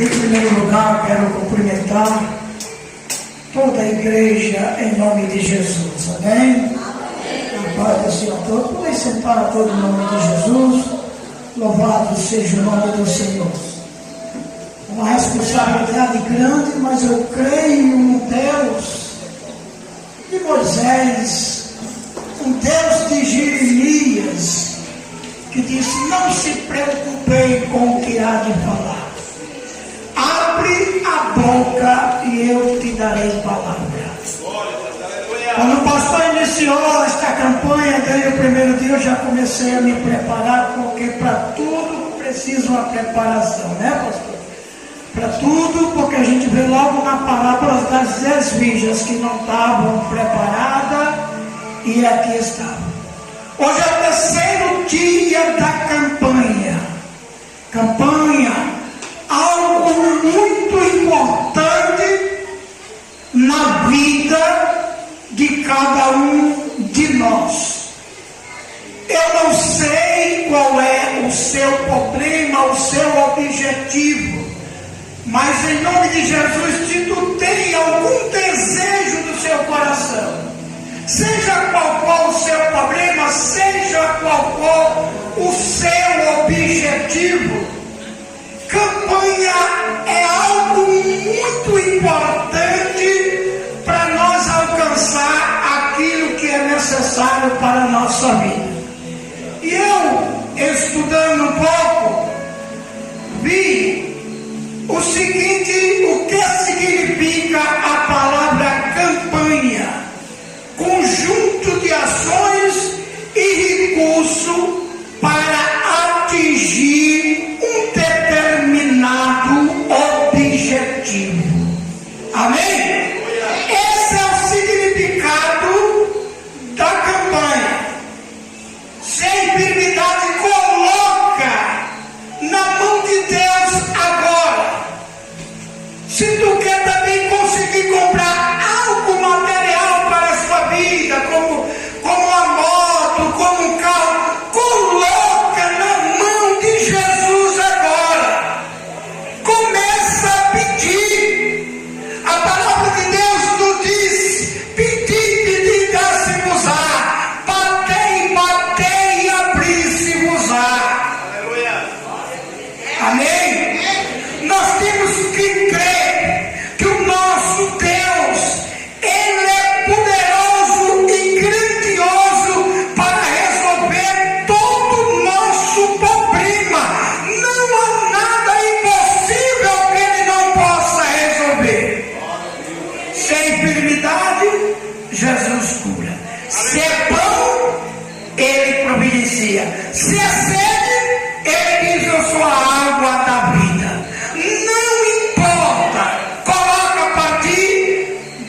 Em primeiro lugar, quero cumprimentar toda a igreja em nome de Jesus, amém? A paz do Senhor a todos. Podem sentar a todo em nome de Jesus. Louvado seja o nome do Senhor. Uma responsabilidade grande, mas eu creio no Deus de Moisés, um Deus de Jeremias, que disse: não se preocupem com o que há de falar. Abre a boca e eu te darei palavra. Quando o pastor iniciou esta campanha, desde o primeiro dia eu já comecei a me preparar, porque para tudo precisa uma preparação, né, pastor? Para tudo, porque a gente vê logo na parábola das 10 virgens que não estavam preparadas e aqui estavam. Hoje é o terceiro dia da campanha. Algo muito importante na vida de cada um de nós. Eu não sei qual é o seu problema, o seu objetivo, mas em nome de Jesus, se tu tem algum desejo do seu coração, seja qual for o seu problema, seja qual for o seu objetivo, campanha é algo muito importante para nós alcançar aquilo que é necessário para a nossa vida. E eu, estudando um pouco, vi o seguinte: o que significa a palavra campanha? Conjunto de ações e recursos para atingir um determinado objetivo. Amém? Esse é o significado da campanha. Se a enfermidade coloca na mão de Deus agora, se tu quer também conseguir comprar algo material para a sua vida, como uma moto, como um carro, coloca na mão de Jesus agora. Começa a pedir. A palavra de Deus nos diz: pedi, dá-se-vos-á. Batei, abri-se-vos-á. Aleluia. Amém? Nós temos que crer que o nosso Deus, Ele é poderoso e grandioso para resolver todo o nosso problema. Não há nada impossível que Ele não possa resolver. Se é enfermidade, Jesus cura. Se é pão, Ele providencia. Se é sede, Ele diz: eu sou a água da vida. Não importa, coloca a partir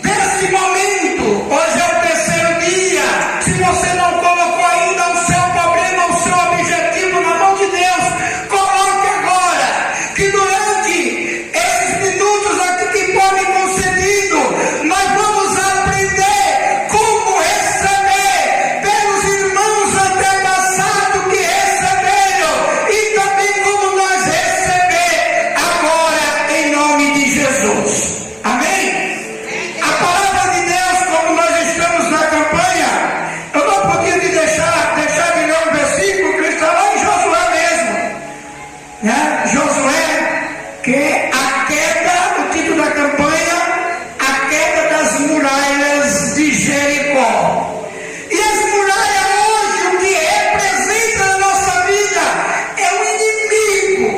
desse momento. Hoje é o terceiro dia. Se você não colocou ainda o seu problema, o seu objetivo na mão de Deus, coloque agora, que durante esses minutos aqui que podem concedido, nós vamos aprender como receber pelos irmãos antepassados que receberam, e também como nós receber agora em nome de Jesus. Amém? A palavra de Deus, como nós estamos na campanha, eu não podia te deixar de ler um versículo que está lá em Josué mesmo, né? Josué, que é a queda, o título da campanha, a queda das muralhas de Jericó. E as muralhas hoje, o que representa na nossa vida, é o inimigo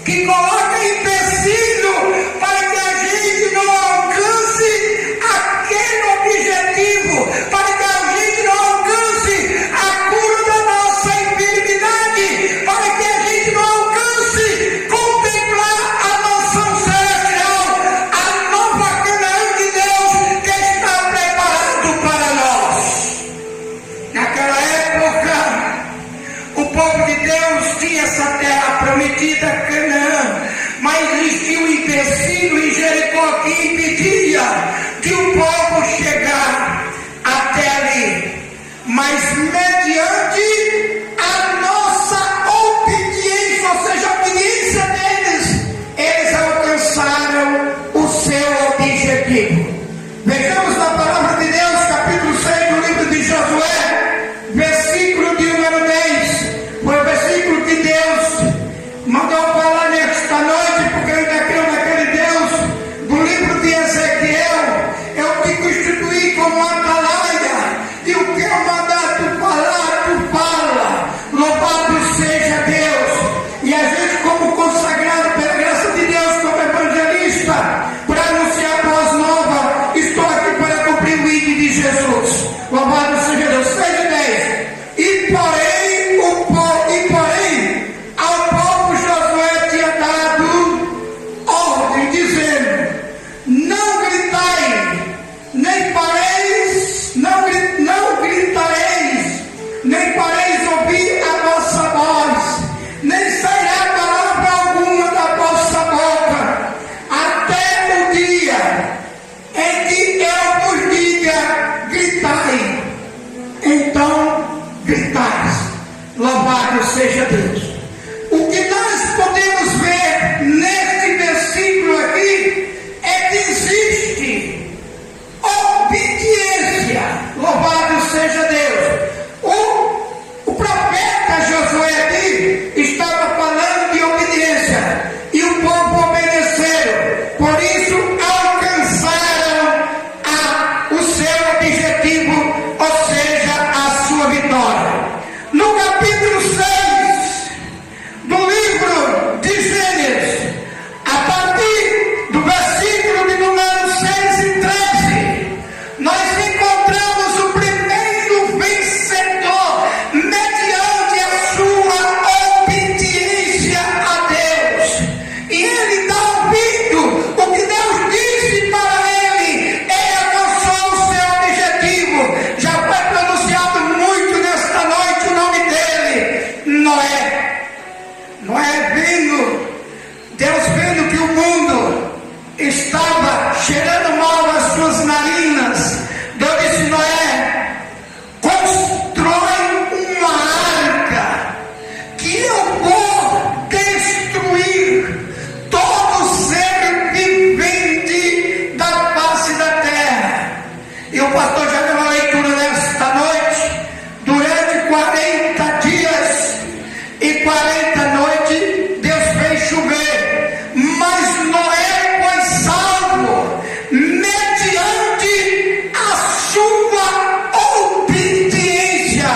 que coloca empecilho para que a gente não alcance aquele objetivo, para que a gente não alcance a cura da nossa enfermidade, para que a gente não alcance contemplar a mansão celestial, a nova Canaã de Deus que está preparado para nós. Naquela época, o povo de Deus tinha essa terra prometida, Canaã, mas existia um empecilho em Jericó que impedia de o povo chegar até ali. Mas mediante a nossa obediência, ou seja, a obediência deles, eles alcançaram nesta noite, porque eu ainda creio naquele Deus do livro de Ezequiel. Eu te constituí como atalaia, e o que eu mandar tu falar, tu fala. Louvado seja Deus. E a gente, como consagrado pela graça de Deus, como evangelista, para anunciar boas novas, estou aqui para cumprir o ID de Jesus. Louvado seja Deus. 6 e 10. E porém, ao povo Josué tinha dado ordem, dizendo: não gritai, nem pareis, não gritareis, nem pareis ouvir a vossa voz, nem sairá palavra alguma da vossa boca, até o dia em que eu vos diga: gritai. Então gritais. Louvado seja Deus. O que nós podemos ver neste versículo aqui é que existe obediência. Louvado seja Deus. O profeta Josué aqui estava falando de obediência, e o povo obedeceu. Por isso alcançaram o seu objetivo, ou seja, a sua vitória. No capítulo 6 do livro de Gênesis, a partir do versículo de número 6 e 13, nós encontramos o primeiro vencedor mediante a sua obediência a Deus. E ele dá ouvido o que Deus disse para ele. Ele alcançou o seu objetivo. Já foi pronunciado muito nesta noite o nome dele: Noé. Noé vendo, Deus vendo que o mundo estava cheirando mal as suas narinas, Deus disse: Noé, constrói uma arca que eu vou destruir todo ser vivente da face da terra. E o pastor já deu uma leitura nesta noite. Durante 40 dias e 40 noites, Deus fez chover, mas Noé foi salvo mediante a sua obediência.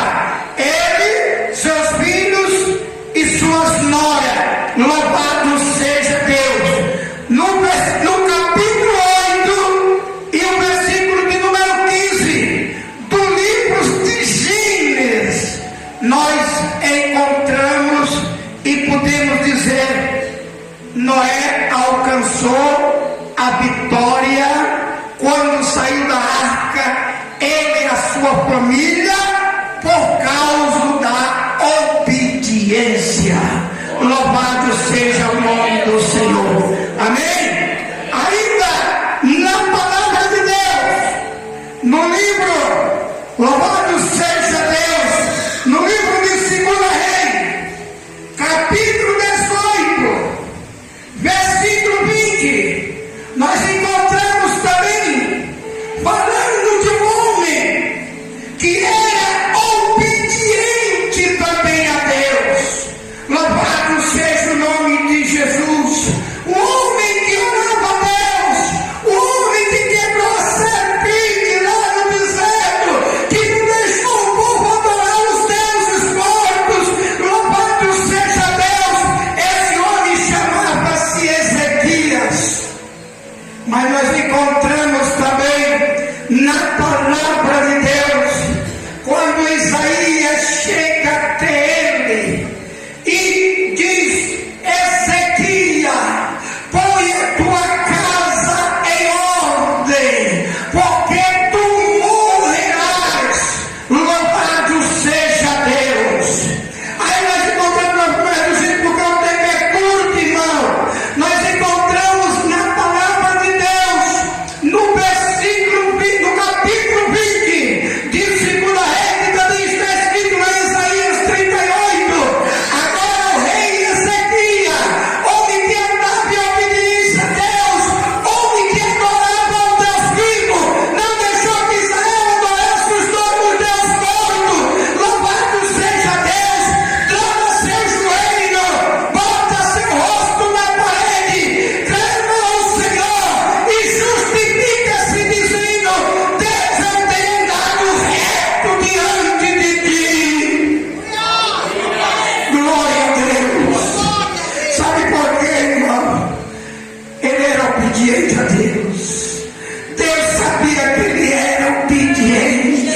Ele, seus filhos e suas noras. Louvado seja Deus. No capítulo 8 e o versículo de número 15 do livro de Gênesis, nós encontramos e podemos dizer: Noé alcançou a vitória quando saiu da arca, ele e a sua família, por causa da obediência. Louvado seja o nome do Senhor. Amém? Ainda na palavra de Deus, no livro, louvado seja Deus, no livro de 2 Reis, capítulo 18, versículo 20, nós encontramos também falando de um homem que era obediente também a Deus. Louvado seja o nome de Jesus. O homem que orava a Deus, o homem que quebrou a serpente lá no deserto, que não deixou o povo adorar os deuses mortos. Louvado seja Deus. Esse homem chamava-se Ezequias. Mas nós encontramos também na palavra de Deus, quando Isaías chega até ele e diz: Ezequias, põe a tua casa em ordem, porque tu morrerás. Louvado seja Deus. Aí nós encontramos, vamos reduzir porque o tempo é curto, irmão. Nós encontramos na palavra de Deus, no versículo 20, no capítulo 20 de 2 Reis, também está escrito: obediente a Deus. Deus sabia que ele era obediente.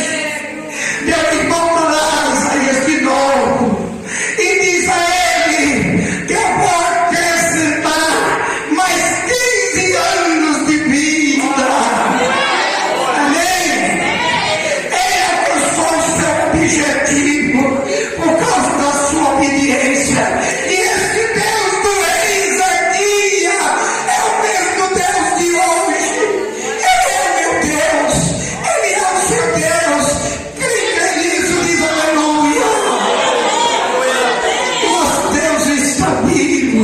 Deus encontra lá Isaías de novo e diz a ele que eu vou acrescentar mais 15 anos de vida. Amém? Ele alcançou o seu objetivo por causa da sua obediência. E esse Deus do eis aqui é o mesmo Deus de hoje. Ele é meu Deus, ele é o seu Deus. Quem crê nisso diz aleluia. Nosso Deus está vivo,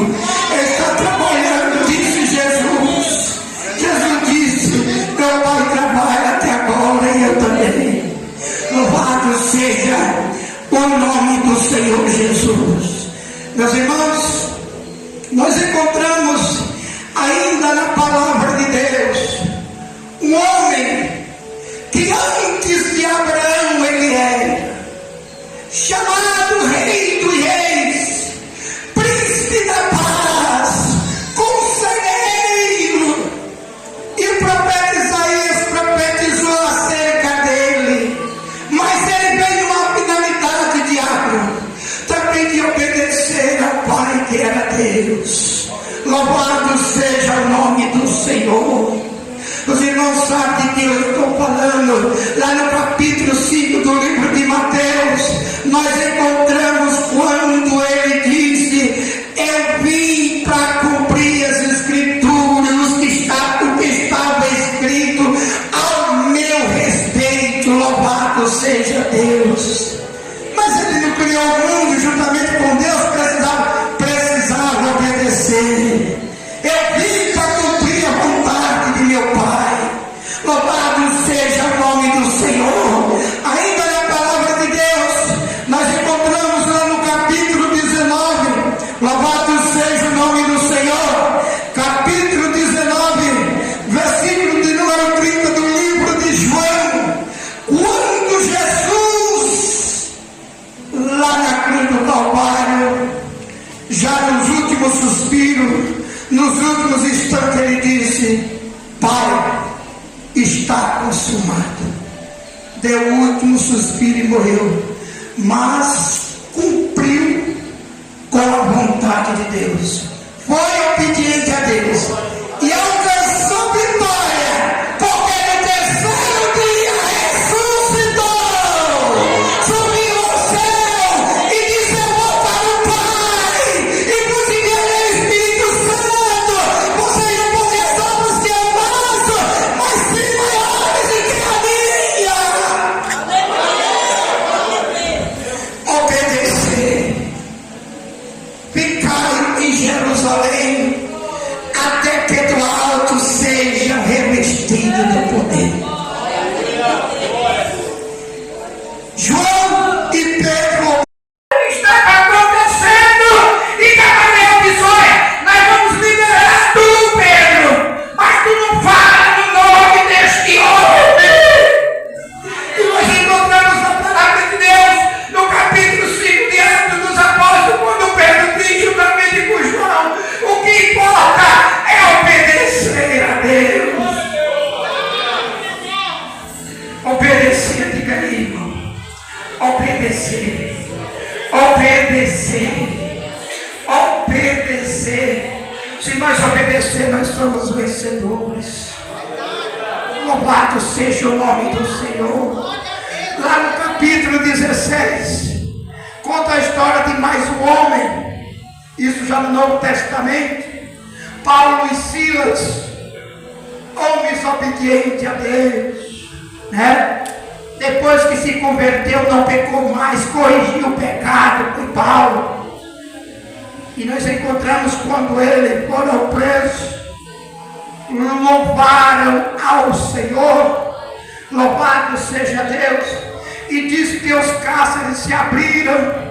está trabalhando, disse Jesus. Jesus disse: meu Pai trabalha até agora e eu também. Louvado seja o nome do Senhor Jesus. Meus irmãos, nós encontramos ainda na palavra de Deus um homem que antes de Abraão ele era chamado Rei dos Reis, Príncipe da Paz, Conselheiro, e o profeta Isaías profetizou acerca dele. Mas ele veio uma finalidade, diabo, também de obedecer ao Pai que era Deus. Louvado seja o nome do Senhor. Os irmãos sabem que eu estou falando lá no capítulo 5 do livro de Mateus. Nós encontramos quando ele disse: eu vim para cumprir as escrituras, o que estava escrito ao meu respeito. Louvado seja Deus. Mas ele não criou o mundo juntamente com Deus, precisava obedecer. Eu vim para cumprir a vontade de meu Pai. Louvado seja o nome do Senhor. Ainda na palavra de Deus, nós encontramos lá no capítulo 19. Louvado seja o nome do Senhor. Capítulo 19, versículo de número 30 do livro de João. Quando Jesus, lá na cruz do Calvário, já nos últimos suspiros, nos últimos instantes, ele disse: Pai, está consumado. Deu o último suspiro e morreu, mas cumpriu com a vontade de Deus, foi obediente a Deus e alcançou vitória, porque no terceiro dia ressuscitou, subiu ao céu e disse: eu vou para o Pai e vos enviarei o Espírito Santo. Vocês não podem as obras que eu faço, mas sim maiores do que a minha. Obedecer. Ficai em Jerusalém até que do alto seja revestido do poder. João e Pedro estava acontecendo e Gamaliel disse: olha, nós vamos liberar tu, Pedro, mas tu não fala no nome deste homem. E nós encontramos a palavra de Deus no capítulo 5 de Atos dos Apóstolos, quando Pedro diz juntamente com João: o que importa é obedecer a Deus. Obedecer, diga aí, irmão. Obedecer. Obedecer. Obedecer. Se nós obedecer, nós somos vencedores. Louvado seja o nome do Senhor. Lá no capítulo 16, conta a história de mais um homem. Isso já no Novo Testamento. Paulo e Silas, homens obedientes a Deus, né? Depois que se converteu, não pecou mais, corrigiu o pecado, foi Paulo. E nós encontramos quando ele foram presos, louvaram ao Senhor, louvado seja Deus, e diz que os cárceres se abriram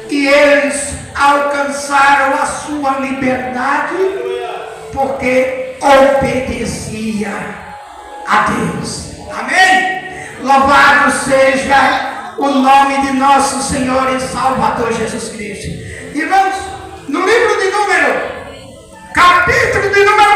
e eles alcançaram a sua liberdade porque obedecia a Deus. Amém? Louvado seja o nome de nosso Senhor e Salvador Jesus Cristo. Irmãos, no livro de Número, capítulo de número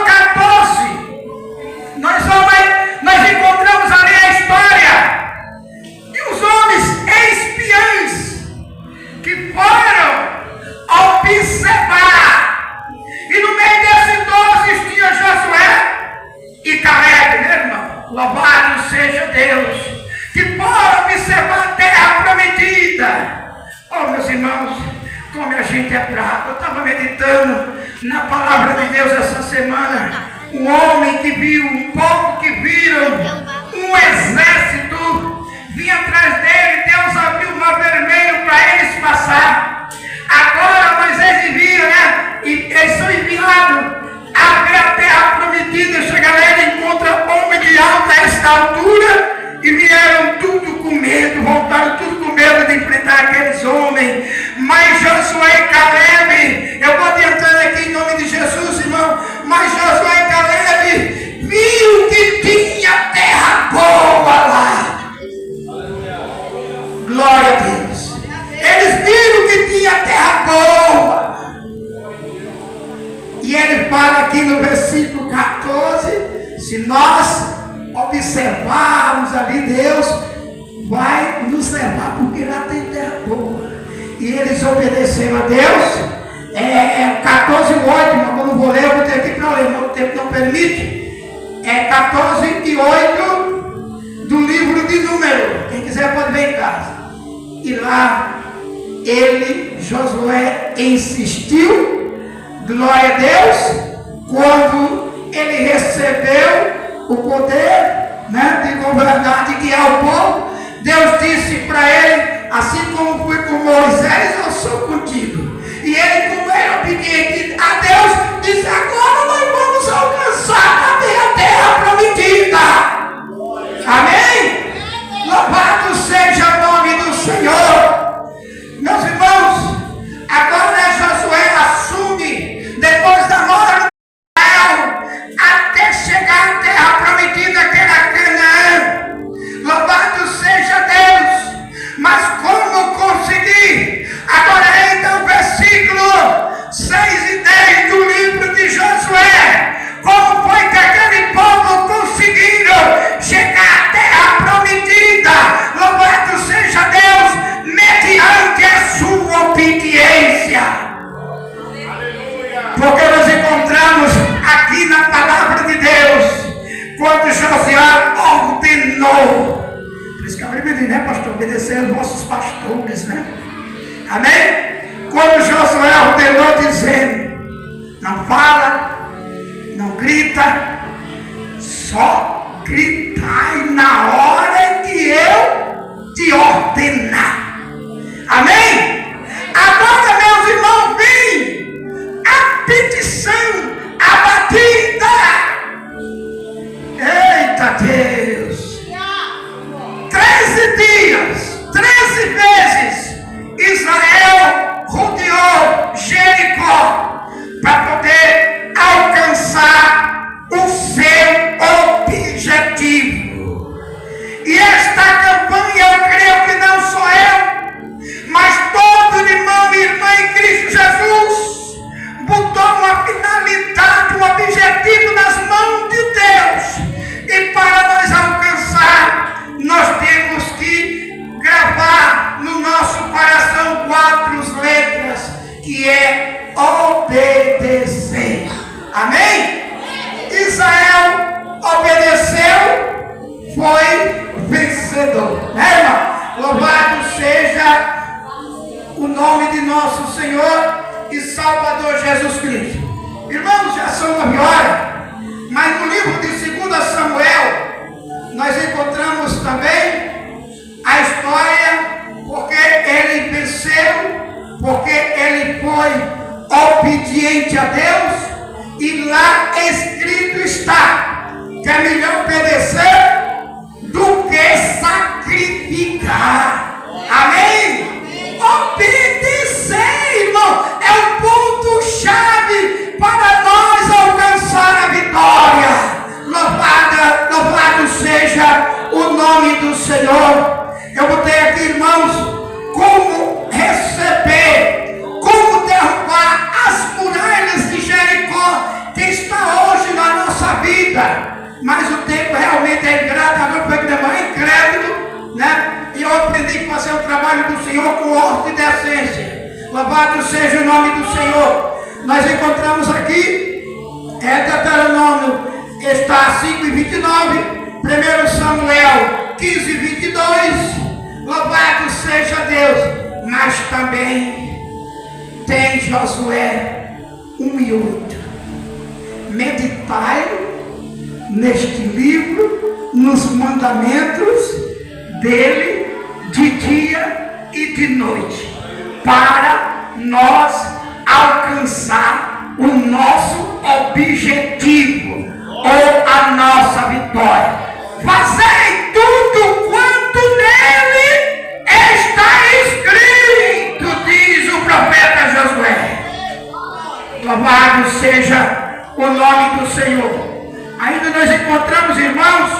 Na palavra de Deus essa semana, um homem que viu, um povo que viram, um exército vinha atrás dele, Deus abriu o mar vermelho para eles passar. Agora Moisés envia, né? E eles são enviados a ver a terra prometida. Chega lá, ele encontra homem de alta estatura e vieram tudo com medo, voltaram tudo com medo de enfrentar aqueles homens. Mas Josué e Caleb, eu vou adiantando aqui em nome de Jesus, irmão, mas Josué e Caleb viu que tinha terra boa lá. Glória a Deus. Eles viram que tinha terra boa. E ele fala aqui no versículo 14, se nós observarmos ali, Deus vai nos levar, porque lá tem terra boa. E eles obedeceram a Deus. 14:8, mas eu não vou ler, eu vou ter aqui para ler, o tempo não permite. 14:8 do livro de Números. Quem quiser pode ver em casa. E lá Josué insistiu, glória a Deus, quando ele recebeu o poder, né, de governar, de guiar o povo. Deus disse para ele, assim como fui com Moisés, eu sou contigo. E ele, como era obediente a Deus, disse, agora nós vamos alcançar a terra prometida. Amém? Louvado seja o nome do Senhor. Meus irmãos, agora Josué assume, depois da morte de Israel, até chegar à terra prometida, que era Canaã. Louvado seja Deus. Mas como conseguir? Agora entra o versículo 6 e 10 do livro de Josué. Como foi que aquele povo conseguiram chegar à terra prometida? Louvado seja Deus, mediante a sua obediência. Porque nós encontramos aqui na palavra de Deus, quando Josué ordenou. Por isso que a Bíblia diz, né, pastor? Obedecer aos nossos pastores, né? Amém? Quando Josué ordenou, dizendo, não fala, não grita, só gritai na hora que eu te ordenar. Amém? Agora, meus irmãos, vem a petição, a batida. Eita Deus! 13 dias, 13 vezes, Israel rodeou Jericó para poder alcançar o seu objetivo. E esta campanha, eu creio que não sou eu, mas todo irmão e irmã em Cristo Jesus botou uma finalidade, um objetivo nas mãos de Deus. E para nós alcançar, nós temos que gravar no nosso coração 4 letras, que é obedecer. Amém? Israel obedeceu, foi vencedor. Né, irmão? Louvado seja o nome de nosso Senhor e Salvador Jesus Cristo. Irmãos, já são 9 horas, mas no livro de 2 Samuel, nós encontramos também a história, porque ele venceu, porque ele foi obediente a Deus, e lá escrito está que é melhor obedecer do que sacrificar. Amém? Obedecer, irmão, é o ponto-chave para nós alcançar a vitória. Louvado seja o nome do Senhor. Eu botei aqui, irmãos, como receber, como derrubar as muralhas de Jericó, que está hoje na nossa vida. Mas o tempo realmente é ingrato, agora foi que demora incrédulo, né? E eu aprendi a fazer o trabalho do Senhor com ordem e decência. Louvado seja o nome do Senhor. Nós encontramos aqui, Deuteronômio está 5:29, 1 Samuel 15:22, louvado seja Deus. Mas também tem Josué 1 e 8. Meditai neste livro, nos mandamentos dele, de dia e de noite, para nós alcançar o nosso objetivo ou a nossa vitória. Fazei tudo quanto nele está escrito, diz o profeta Josué. Louvado seja o nome do Senhor. Ainda nós encontramos, irmãos,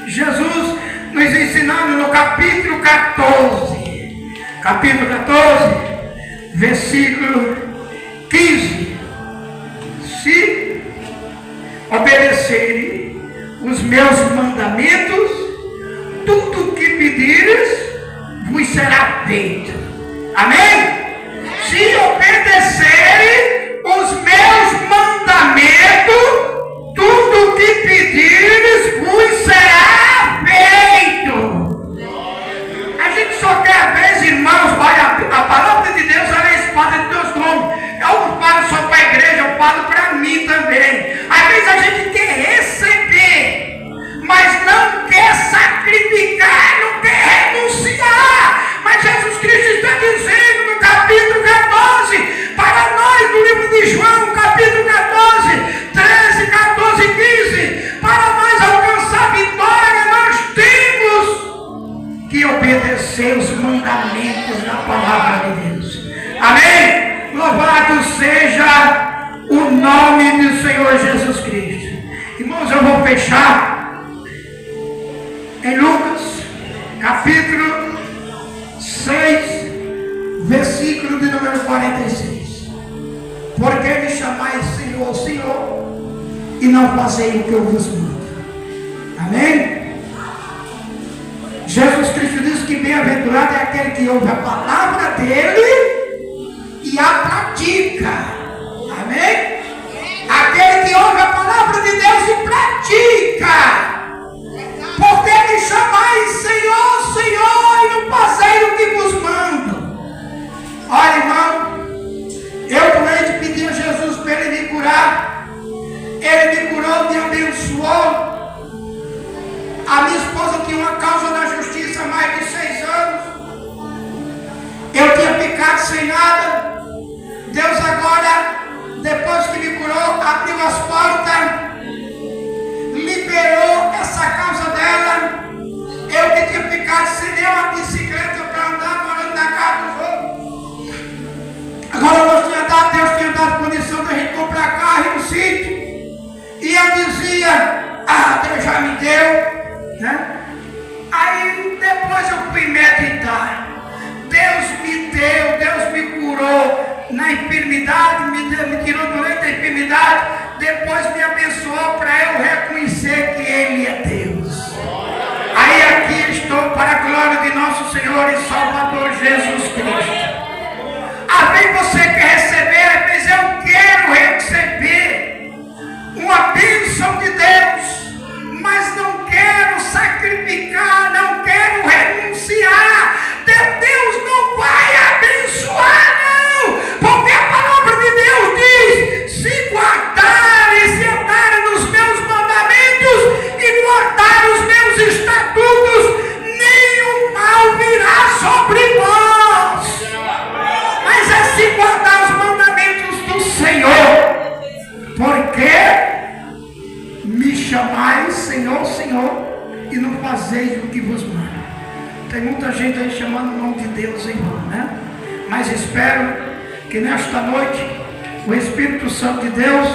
Jesus nos ensinando no capítulo 14. Capítulo 14, versículo 15. Se obedecerem os meus mandamentos, tudo o que pedires vos será feito. Amém? Se obedecerem os meus mandamentos, tudo o que pedires vos será feito. A gente só quer, às vezes, irmãos, olha, a palavra de Deus é a espada de Deus como. Eu não falo só para a igreja, eu falo para mim também. Às vezes a gente quer receber, mas não quer sacrificar, não quer renunciar. Mas Jesus Cristo está dizendo no capítulo 14, para nós, no livro de João, capítulo 14, 13, 14 e 15, para nós alcançar a vitória, nós temos que obedecer os mandamentos da palavra de Deus. Amém? Louvado seja o nome do Senhor Jesus Cristo. Irmãos, eu vou fechar em Lucas, capítulo 6, versículo de número 46. Porque me chamais Senhor, Senhor, e não fazei o que eu vos mando. Amém? Jesus Cristo diz que bem-aventurado é aquele que ouve a palavra dele e a pratica. Amém? Aquele que ouve a palavra de Deus e pratica. Porque me chamais Senhor, Senhor, e não fazei o que vos mando. Olha, irmão, eu doente pedi a Jesus para ele me curar. Ele me curou, me abençoou. A minha esposa tinha uma causa na justiça há mais de 6 anos. Eu tinha ficado sem nada. Deus agora, depois que me curou, abriu as portas, liberou essa causa dela. Eu que tinha ficado sem nenhuma bicicleta para andar, morando na casa dos outros. Agora Deus tinha dado condição da gente comprar carro e um sítio. E eu dizia, Deus já me deu, né? Aí depois eu fui meditar. Deus me deu, Deus me curou na enfermidade, me tirou do leito da enfermidade, depois me abençoou para eu reconhecer que Ele é Deus. Aí aqui estou para a glória de nosso Senhor e Salvador Jesus Cristo. Às vezes você quer receber, às vezes eu quero receber uma bênção de Deus, mas não quero sacrificar, não quero renunciar. Deus não vai abençoar, não, porque a palavra de Deus diz: se guardarem, se andarem nos meus mandamentos e guardar os meus estatutos, nenhum mal virá sobre vós. Mas é se guardar os mandamentos do Senhor, porque me chamais Senhor, Senhor, e não fazeis o que vos mando. Tem muita gente aí chamando o nome de Deus em vão, né? Mas espero que nesta noite o Espírito Santo de Deus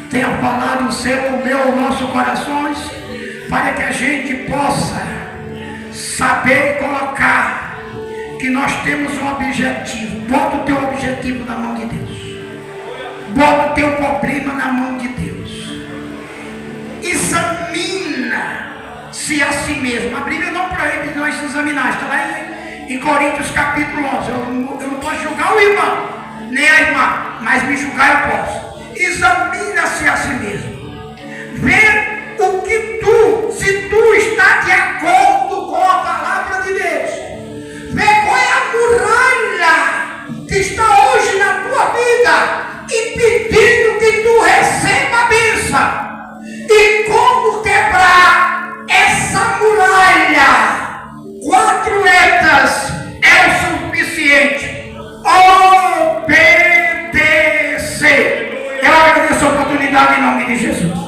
tenha falado o seu, o meu, os nossos corações, para que a gente possa saber colocar que nós temos um objetivo. Bota o teu objetivo na mão de Deus. Bota o teu problema na mão de Deus. Examina-se a si mesmo. A Bíblia não proíbe de nós se examinar. Está lá em Coríntios capítulo 11. Eu não posso julgar o irmão, nem a irmã, mas me julgar eu posso. Examina-se a si mesmo. Vê o que se tu está de acordo com a palavra de Deus. Vê qual é a muralha que está hoje na tua vida e autoridade em nome de Jesus.